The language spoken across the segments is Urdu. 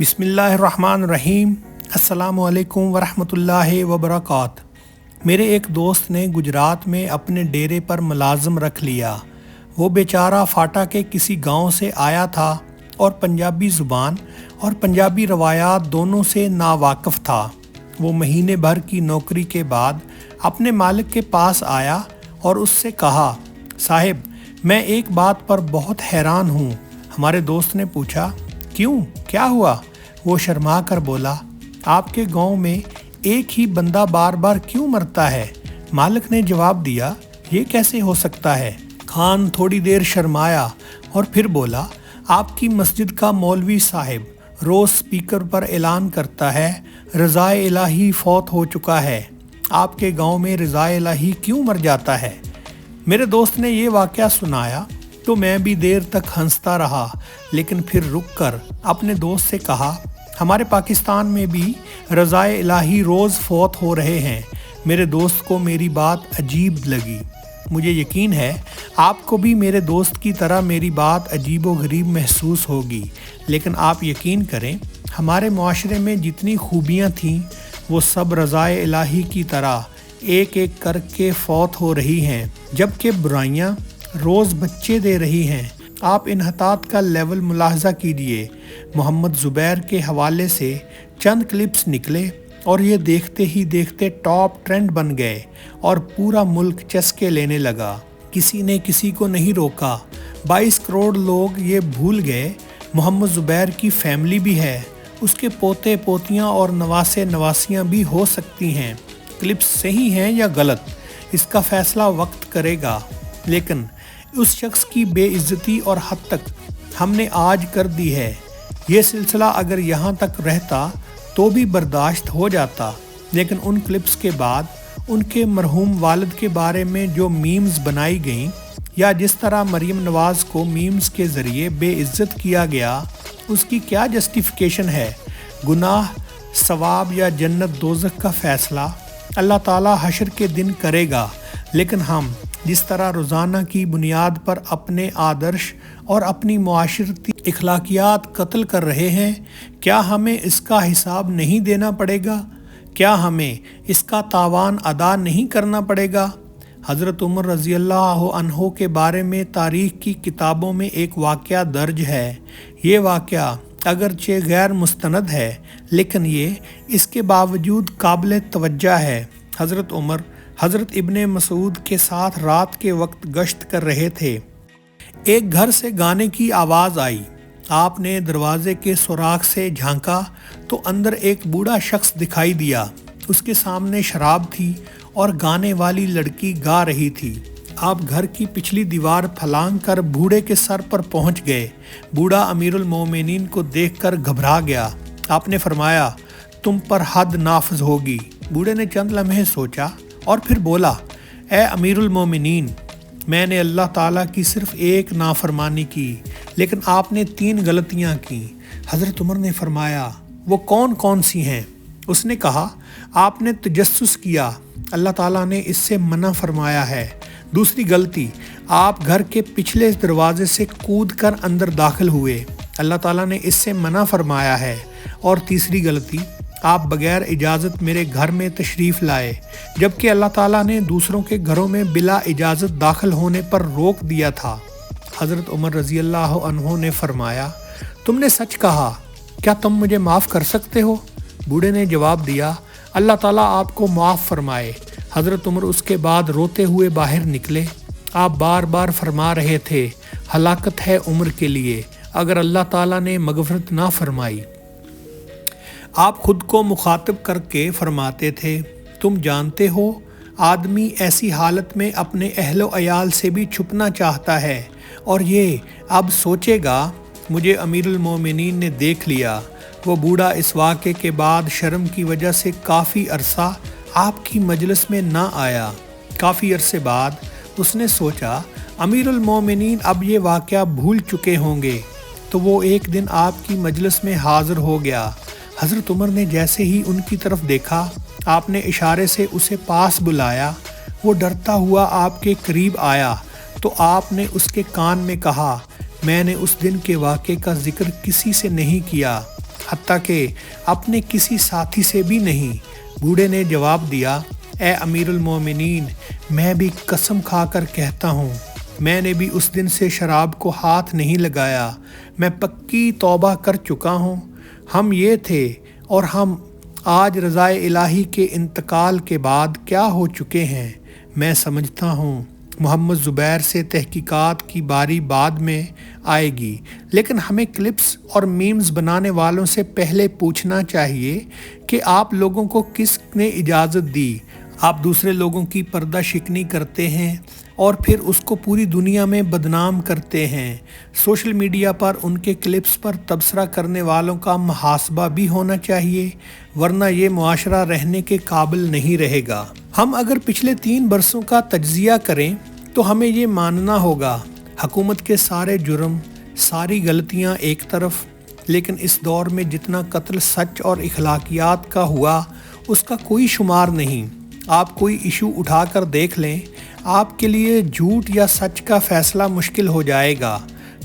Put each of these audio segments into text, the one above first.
بسم اللہ الرحمن الرحیم۔ السلام علیکم ورحمۃ اللہ وبرکاتہ۔ میرے ایک دوست نے گجرات میں اپنے ڈیرے پر ملازم رکھ لیا۔ وہ بیچارہ فاٹا کے کسی گاؤں سے آیا تھا اور پنجابی زبان اور پنجابی روایات دونوں سے ناواقف تھا۔ وہ مہینے بھر کی نوکری کے بعد اپنے مالک کے پاس آیا اور اس سے کہا، صاحب میں ایک بات پر بہت حیران ہوں۔ ہمارے دوست نے پوچھا، کیوں، کیا ہوا؟ وہ شرما کر بولا، آپ کے گاؤں میں ایک ہی بندہ بار بار کیوں مرتا ہے؟ مالک نے جواب دیا، یہ کیسے ہو سکتا ہے؟ خان تھوڑی دیر شرمایا اور پھر بولا، آپ کی مسجد کا مولوی صاحب روز سپیکر پر اعلان کرتا ہے رضائے الہی فوت ہو چکا ہے۔ آپ کے گاؤں میں رضائے الہی کیوں مر جاتا ہے؟ میرے دوست نے یہ واقعہ سنایا تو میں بھی دیر تک ہنستا رہا، لیکن پھر رک کر اپنے دوست سے کہا، ہمارے پاکستان میں بھی رضائے الہی روز فوت ہو رہے ہیں۔ میرے دوست کو میری بات عجیب لگی۔ مجھے یقین ہے آپ کو بھی میرے دوست کی طرح میری بات عجیب و غریب محسوس ہوگی، لیکن آپ یقین کریں ہمارے معاشرے میں جتنی خوبیاں تھیں وہ سب رضائے الہی کی طرح ایک ایک کر کے فوت ہو رہی ہیں، جبکہ برائیاں روز بچے دے رہی ہیں۔ آپ انحطاط کا لیول ملاحظہ کیجئے۔ محمد زبیر کے حوالے سے چند کلپس نکلے اور یہ دیکھتے ہی دیکھتے ٹاپ ٹرینڈ بن گئے اور پورا ملک چسکے لینے لگا۔ کسی نے کسی کو نہیں روکا۔ 22 کروڑ لوگ یہ بھول گئے محمد زبیر کی فیملی بھی ہے، اس کے پوتے پوتیاں اور نواسے نواسیاں بھی ہو سکتی ہیں۔ کلپس صحیح ہیں یا غلط، اس کا فیصلہ وقت کرے گا، لیکن اس شخص کی بے عزتی اور حد تک ہم نے آج کر دی ہے۔ یہ سلسلہ اگر یہاں تک رہتا تو بھی برداشت ہو جاتا، لیکن ان کلپس کے بعد ان کے مرحوم والد کے بارے میں جو میمز بنائی گئیں یا جس طرح مریم نواز کو میمز کے ذریعے بے عزت کیا گیا، اس کی کیا جسٹیفیکیشن ہے؟ گناہ، ثواب یا جنت دوزخ کا فیصلہ اللہ تعالیٰ حشر کے دن کرے گا، لیکن ہم جس طرح روزانہ کی بنیاد پر اپنے آدرش اور اپنی معاشرتی اخلاقیات قتل کر رہے ہیں، کیا ہمیں اس کا حساب نہیں دینا پڑے گا؟ کیا ہمیں اس کا تاوان ادا نہیں کرنا پڑے گا؟ حضرت عمر رضی اللہ عنہ کے بارے میں تاریخ کی کتابوں میں ایک واقعہ درج ہے۔ یہ واقعہ اگرچہ غیر مستند ہے، لیکن یہ اس کے باوجود قابل توجہ ہے۔ حضرت عمر حضرت ابن مسعود کے ساتھ رات کے وقت گشت کر رہے تھے۔ ایک گھر سے گانے کی آواز آئی۔ آپ نے دروازے کے سوراخ سے جھانکا تو اندر ایک بوڑھا شخص دکھائی دیا۔ اس کے سامنے شراب تھی اور گانے والی لڑکی گا رہی تھی۔ آپ گھر کی پچھلی دیوار پھلانگ کر بوڑھے کے سر پر پہنچ گئے۔ بوڑھا امیر المومنین کو دیکھ کر گھبرا گیا۔ آپ نے فرمایا، تم پر حد نافذ ہوگی۔ بوڑھے نے چند لمحے سوچا اور پھر بولا، اے امیر المومنین، میں نے اللہ تعالیٰ کی صرف ایک نافرمانی کی، لیکن آپ نے 3 غلطیاں کی۔ حضرت عمر نے فرمایا، وہ کون کون سی ہیں؟ اس نے کہا، آپ نے تجسس کیا، اللہ تعالیٰ نے اس سے منع فرمایا ہے۔ دوسری غلطی، آپ گھر کے پچھلے دروازے سے کود کر اندر داخل ہوئے، اللہ تعالیٰ نے اس سے منع فرمایا ہے۔ اور تیسری غلطی، آپ بغیر اجازت میرے گھر میں تشریف لائے، جبکہ اللہ تعالیٰ نے دوسروں کے گھروں میں بلا اجازت داخل ہونے پر روک دیا تھا۔ حضرت عمر رضی اللہ عنہ نے فرمایا، تم نے سچ کہا، کیا تم مجھے معاف کر سکتے ہو؟ بوڑھے نے جواب دیا، اللہ تعالیٰ آپ کو معاف فرمائے۔ حضرت عمر اس کے بعد روتے ہوئے باہر نکلے۔ آپ بار بار فرما رہے تھے، ہلاکت ہے عمر کے لیے اگر اللہ تعالیٰ نے مغفرت نہ فرمائی۔ آپ خود کو مخاطب کر کے فرماتے تھے، تم جانتے ہو آدمی ایسی حالت میں اپنے اہل و عیال سے بھی چھپنا چاہتا ہے، اور یہ اب سوچے گا مجھے امیر المومنین نے دیکھ لیا۔ وہ بوڑھا اس واقعے کے بعد شرم کی وجہ سے کافی عرصہ آپ کی مجلس میں نہ آیا۔ کافی عرصے بعد اس نے سوچا امیر المومنین اب یہ واقعہ بھول چکے ہوں گے، تو وہ ایک دن آپ کی مجلس میں حاضر ہو گیا۔ حضرت عمر نے جیسے ہی ان کی طرف دیکھا، آپ نے اشارے سے اسے پاس بلایا۔ وہ ڈرتا ہوا آپ کے قریب آیا تو آپ نے اس کے کان میں کہا، میں نے اس دن کے واقعے کا ذکر کسی سے نہیں کیا، حتیٰ کہ اپنے کسی ساتھی سے بھی نہیں۔ بوڑھے نے جواب دیا، اے امیر المومنین، میں بھی قسم کھا کر کہتا ہوں، میں نے بھی اس دن سے شراب کو ہاتھ نہیں لگایا، میں پکی توبہ کر چکا ہوں۔ ہم یہ تھے اور ہم آج رضائے الہی کے انتقال کے بعد کیا ہو چکے ہیں۔ میں سمجھتا ہوں محمد زبیر سے تحقیقات کی باری بعد میں آئے گی، لیکن ہمیں کلپس اور میمز بنانے والوں سے پہلے پوچھنا چاہیے کہ آپ لوگوں کو کس نے اجازت دی؟ آپ دوسرے لوگوں کی پردہ شکنی کرتے ہیں اور پھر اس کو پوری دنیا میں بدنام کرتے ہیں۔ سوشل میڈیا پر ان کے کلپس پر تبصرہ کرنے والوں کا محاسبہ بھی ہونا چاہیے، ورنہ یہ معاشرہ رہنے کے قابل نہیں رہے گا۔ ہم اگر پچھلے 3 برسوں کا تجزیہ کریں تو ہمیں یہ ماننا ہوگا، حکومت کے سارے جرم، ساری غلطیاں ایک طرف، لیکن اس دور میں جتنا قتل سچ اور اخلاقیات کا ہوا اس کا کوئی شمار نہیں۔ آپ کوئی ایشو اٹھا کر دیکھ لیں، آپ کے لیے جھوٹ یا سچ کا فیصلہ مشکل ہو جائے گا۔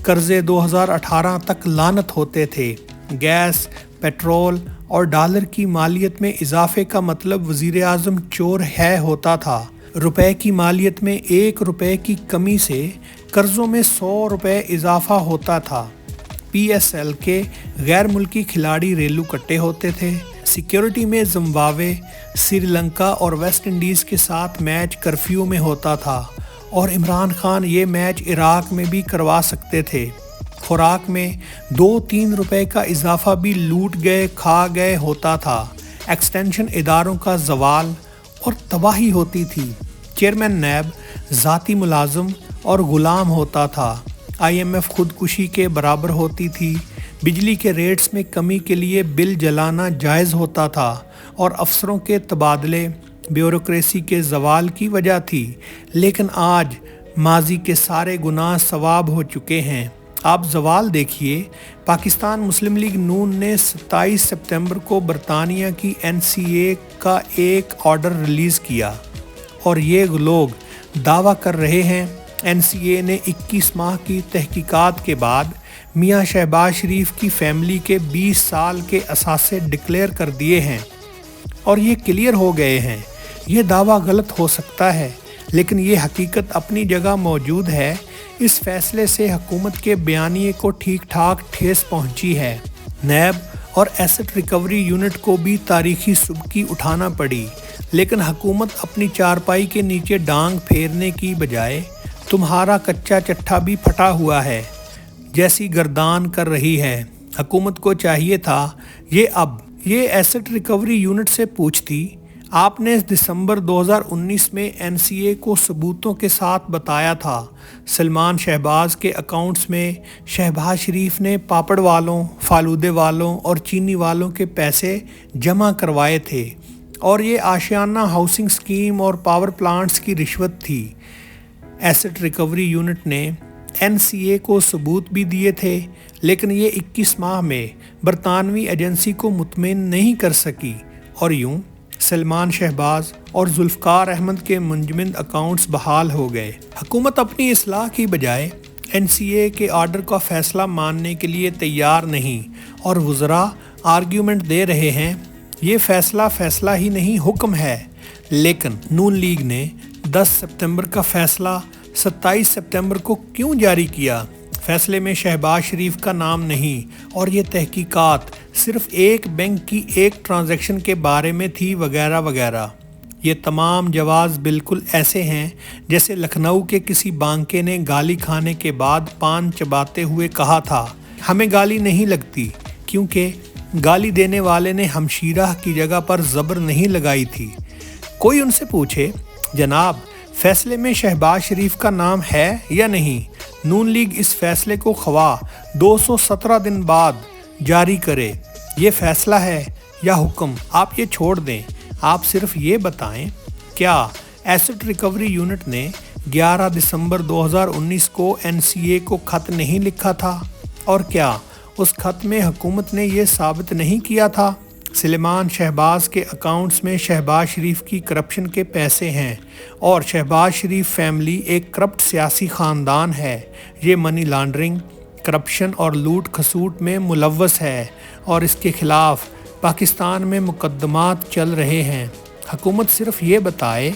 قرضے 2018 تک لعنت ہوتے تھے۔ گیس، پیٹرول اور ڈالر کی مالیت میں اضافے کا مطلب وزیر اعظم چور ہے ہوتا تھا۔ روپے کی مالیت میں 1 روپے کی کمی سے قرضوں میں 100 روپے اضافہ ہوتا تھا۔ پی ایس ایل کے غیر ملکی کھلاڑی ریلو کٹے ہوتے تھے۔ سیکیورٹی میں زمبابوے، سری لنکا اور ویسٹ انڈیز کے ساتھ میچ کرفیو میں ہوتا تھا، اور عمران خان یہ میچ عراق میں بھی کروا سکتے تھے۔ خوراک میں 2-3 روپے کا اضافہ بھی لوٹ گئے کھا گئے ہوتا تھا۔ ایکسٹینشن اداروں کا زوال اور تباہی ہوتی تھی۔ چیئرمین نیب ذاتی ملازم اور غلام ہوتا تھا۔ آئی ایم ایف خودکشی کے برابر ہوتی تھی۔ بجلی کے ریٹس میں کمی کے لیے بل جلانا جائز ہوتا تھا، اور افسروں کے تبادلے بیوروکریسی کے زوال کی وجہ تھی۔ لیکن آج ماضی کے سارے گناہ ثواب ہو چکے ہیں۔ آپ زوال دیکھیے، پاکستان مسلم لیگ نون نے 27 سپتمبر کو برطانیہ کی NCA کا ایک آرڈر ریلیز کیا، اور یہ لوگ دعویٰ کر رہے ہیں NCA نے 21 ماہ کی تحقیقات کے بعد میاں شہباز شریف کی فیملی کے 20 سال کے اثاثے ڈکلیئر کر دیے ہیں اور یہ کلیئر ہو گئے ہیں۔ یہ دعویٰ غلط ہو سکتا ہے، لیکن یہ حقیقت اپنی جگہ موجود ہے۔ اس فیصلے سے حکومت کے بیانیے کو ٹھیک ٹھاک ٹھیس پہنچی ہے۔ نیب اور ایسٹ ریکوری یونٹ کو بھی تاریخی سبکی اٹھانا پڑی، لیکن حکومت اپنی چارپائی کے نیچے ڈانگ پھیرنے کی بجائے تمہارا کچا چٹھا بھی پھٹا ہوا ہے جیسی گردان کر رہی ہے۔ حکومت کو چاہیے تھا یہ ایسٹ ریکوری یونٹ سے پوچھتی، آپ نے دسمبر 2019 میں NCA کو ثبوتوں کے ساتھ بتایا تھا۔ سلمان شہباز کے اکاؤنٹس میں شہباز شریف نے پاپڑ والوں، فالودے والوں اور چینی والوں کے پیسے جمع کروائے تھے، اور یہ آشیانہ ہاؤسنگ سکیم اور پاور پلانٹس کی رشوت تھی۔ ایسٹ ریکوری یونٹ نے NCA کو ثبوت بھی دیے تھے، لیکن یہ 21 ماہ میں برطانوی ایجنسی کو مطمئن نہیں کر سکی، اور یوں سلمان شہباز اور ذوالفقار احمد کے منجمد اکاؤنٹس بحال ہو گئے۔ حکومت اپنی اصلاح کی بجائے NCA کے آرڈر کا فیصلہ ماننے کے لیے تیار نہیں، اور وزراء آرگیومنٹ دے رہے ہیں یہ فیصلہ ہی نہیں، حکم ہے۔ لیکن نون لیگ نے 10 سپتمبر کا فیصلہ 27 سپتمبر کو کیوں جاری کیا؟ فیصلے میں شہباز شریف کا نام نہیں، اور یہ تحقیقات صرف ایک بینک کی ایک ٹرانزیکشن کے بارے میں تھی، وغیرہ وغیرہ۔ یہ تمام جواز بالکل ایسے ہیں جیسے لکھنؤ کے کسی بانکے نے گالی کھانے کے بعد پان چباتے ہوئے کہا تھا، ہمیں گالی نہیں لگتی، کیونکہ گالی دینے والے نے ہمشیرہ کی جگہ پر زبر نہیں لگائی تھی۔ کوئی ان سے پوچھے، جناب فیصلے میں شہباز شریف کا نام ہے یا نہیں؟ نون لیگ اس فیصلے کو خواہ 217 دن بعد جاری کرے۔ یہ فیصلہ ہے یا حکم، آپ یہ چھوڑ دیں۔ آپ صرف یہ بتائیں، کیا ایسٹ ریکوری یونٹ نے 11 دسمبر 2019 کو NCA کو خط نہیں لکھا تھا؟ اور کیا اس خط میں حکومت نے یہ ثابت نہیں کیا تھا سلیمان شہباز کے اکاؤنٹس میں شہباز شریف کی کرپشن کے پیسے ہیں، اور شہباز شریف فیملی ایک کرپٹ سیاسی خاندان ہے، یہ منی لانڈرنگ، کرپشن اور لوٹ کھسوٹ میں ملوث ہے اور اس کے خلاف پاکستان میں مقدمات چل رہے ہیں۔ حکومت صرف یہ بتائے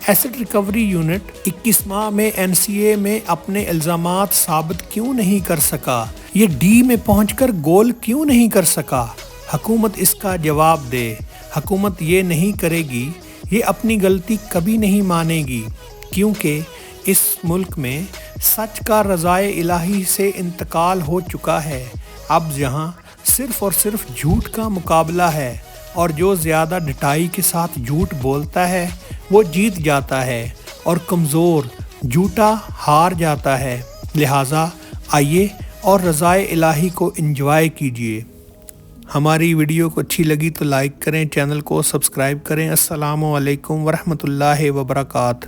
ایسٹ ریکوری یونٹ 21 ماہ میں NCA میں اپنے الزامات ثابت کیوں نہیں کر سکا؟ یہ ڈی میں پہنچ کر گول کیوں نہیں کر سکا؟ حکومت اس کا جواب دے۔ حکومت یہ نہیں کرے گی، یہ اپنی غلطی کبھی نہیں مانے گی، کیونکہ اس ملک میں سچ کا رضائے الہی سے انتقال ہو چکا ہے۔ اب جہاں صرف اور صرف جھوٹ کا مقابلہ ہے اور جو زیادہ ڈٹائی کے ساتھ جھوٹ بولتا ہے وہ جیت جاتا ہے اور کمزور جھوٹا ہار جاتا ہے۔ لہٰذا آئیے اور رضائے الہی کو انجوائے کیجیے۔ ہماری ویڈیو کو اچھی لگی تو لائک کریں، چینل کو سبسکرائب کریں۔ السلام علیکم ورحمۃ اللہ وبرکاتہ۔